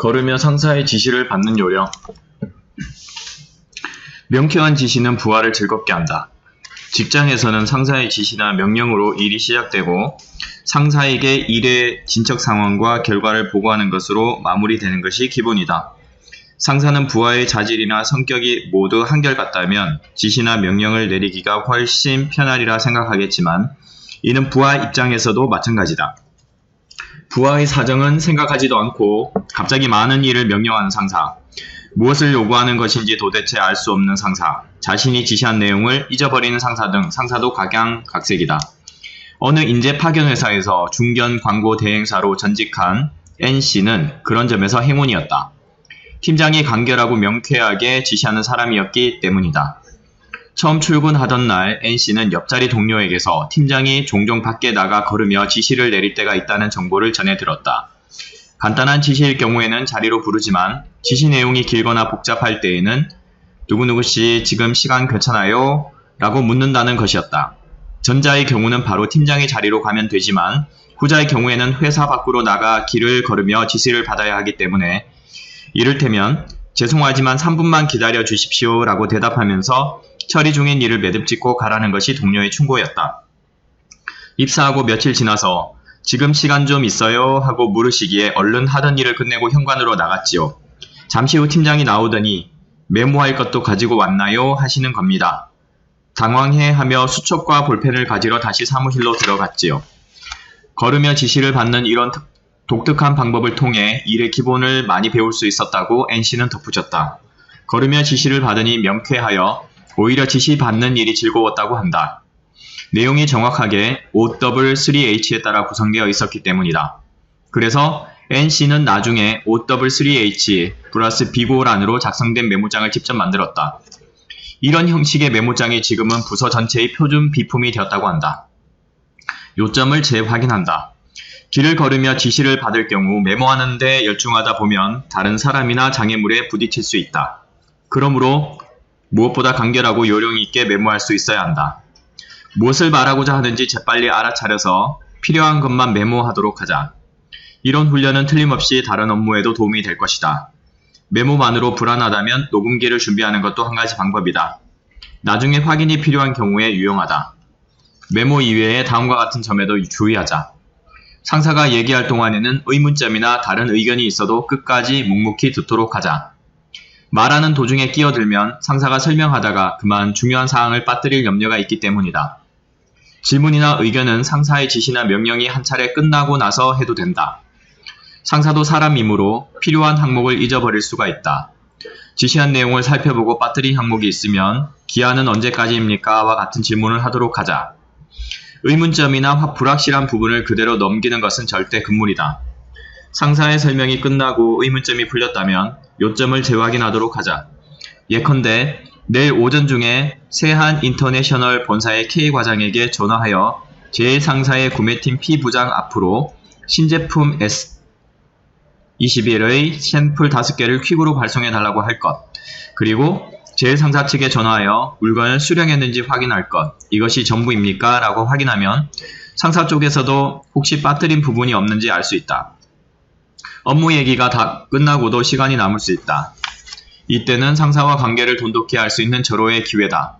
걸으며 상사의 지시를 받는 요령. 명쾌한 지시는 부하를 즐겁게 한다. 직장에서는 상사의 지시나 명령으로 일이 시작되고 상사에게 일의 진척 상황과 결과를 보고하는 것으로 마무리되는 것이 기본이다. 상사는 부하의 자질이나 성격이 모두 한결같다면 지시나 명령을 내리기가 훨씬 편하리라 생각하겠지만 이는 부하 입장에서도 마찬가지다. 부하의 사정은 생각하지도 않고 갑자기 많은 일을 명령하는 상사, 무엇을 요구하는 것인지 도대체 알 수 없는 상사, 자신이 지시한 내용을 잊어버리는 상사 등 상사도 각양각색이다. 어느 인재 파견 회사에서 중견 광고 대행사로 전직한 N씨는 그런 점에서 행운이었다. 팀장이 간결하고 명쾌하게 지시하는 사람이었기 때문이다. 처음 출근하던 날 N씨는 옆자리 동료에게서 팀장이 종종 밖에 나가 걸으며 지시를 내릴 때가 있다는 정보를 전해 들었다. 간단한 지시일 경우에는 자리로 부르지만 지시 내용이 길거나 복잡할 때에는 누구누구씨 지금 시간 괜찮아요? 라고 묻는다는 것이었다. 전자의 경우는 바로 팀장의 자리로 가면 되지만 후자의 경우에는 회사 밖으로 나가 길을 걸으며 지시를 받아야 하기 때문에 이를테면 죄송하지만 3분만 기다려 주십시오 라고 대답하면서 처리 중인 일을 매듭짓고 가라는 것이 동료의 충고였다. 입사하고 며칠 지나서 지금 시간 좀 있어요 하고 물으시기에 얼른 하던 일을 끝내고 현관으로 나갔지요. 잠시 후 팀장이 나오더니 메모할 것도 가지고 왔나요? 하시는 겁니다. 당황해하며 수첩과 볼펜을 가지러 다시 사무실로 들어갔지요. 걸으며 지시를 받는 이런 독특한 방법을 통해 일의 기본을 많이 배울 수 있었다고 N씨는 덧붙였다. 걸으며 지시를 받으니 명쾌하여 오히려 지시 받는 일이 즐거웠다고 한다. 내용이 정확하게 OW3H에 따라 구성되어 있었기 때문이다. 그래서 N씨는 나중에 OW3H 플러스 비고란으로 작성된 메모장을 직접 만들었다. 이런 형식의 메모장이 지금은 부서 전체의 표준 비품이 되었다고 한다. 요점을 재확인한다. 길을 걸으며 지시를 받을 경우 메모하는 데 열중하다 보면 다른 사람이나 장애물에 부딪힐 수 있다. 그러므로 무엇보다 간결하고 요령 있게 메모할 수 있어야 한다. 무엇을 말하고자 하는지 재빨리 알아차려서 필요한 것만 메모하도록 하자. 이런 훈련은 틀림없이 다른 업무에도 도움이 될 것이다. 메모만으로 불안하다면 녹음기를 준비하는 것도 한 가지 방법이다. 나중에 확인이 필요한 경우에 유용하다. 메모 이외에 다음과 같은 점에도 주의하자. 상사가 얘기할 동안에는 의문점이나 다른 의견이 있어도 끝까지 묵묵히 듣도록 하자. 말하는 도중에 끼어들면 상사가 설명하다가 그만 중요한 사항을 빠뜨릴 염려가 있기 때문이다. 질문이나 의견은 상사의 지시나 명령이 한 차례 끝나고 나서 해도 된다. 상사도 사람이므로 필요한 항목을 잊어버릴 수가 있다. 지시한 내용을 살펴보고 빠뜨린 항목이 있으면 기한은 언제까지입니까? 와 같은 질문을 하도록 하자. 의문점이나 불확실한 부분을 그대로 넘기는 것은 절대 금물이다. 상사의 설명이 끝나고 의문점이 풀렸다면 요점을 재확인하도록 하자. 예컨대 내일 오전 중에 세한 인터내셔널 본사의 K과장에게 전화하여 제1상사의 구매팀 P부장 앞으로 신제품 S21의 샘플 5개를 퀵으로 발송해달라고 할 것, 그리고 제1상사 측에 전화하여 물건을 수령했는지 확인할 것, 이것이 전부입니까? 라고 확인하면 상사 쪽에서도 혹시 빠뜨린 부분이 없는지 알 수 있다. 업무 얘기가 다 끝나고도 시간이 남을 수 있다. 이때는 상사와 관계를 돈독히 할 수 있는 절호의 기회다.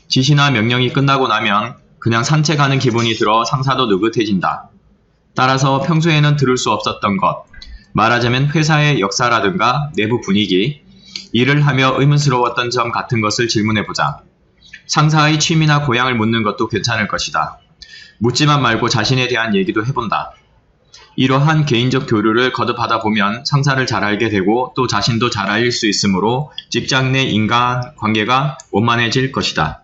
지시나 명령이 끝나고 나면 그냥 산책하는 기분이 들어 상사도 느긋해진다. 따라서 평소에는 들을 수 없었던 것, 말하자면 회사의 역사라든가 내부 분위기, 일을 하며 의문스러웠던 점 같은 것을 질문해보자. 상사의 취미나 고향을 묻는 것도 괜찮을 것이다. 묻지만 말고 자신에 대한 얘기도 해본다. 이러한 개인적 교류를 거듭하다 보면 상사를 잘 알게 되고 또 자신도 잘 알릴 수 있으므로 직장 내 인간 관계가 원만해질 것이다.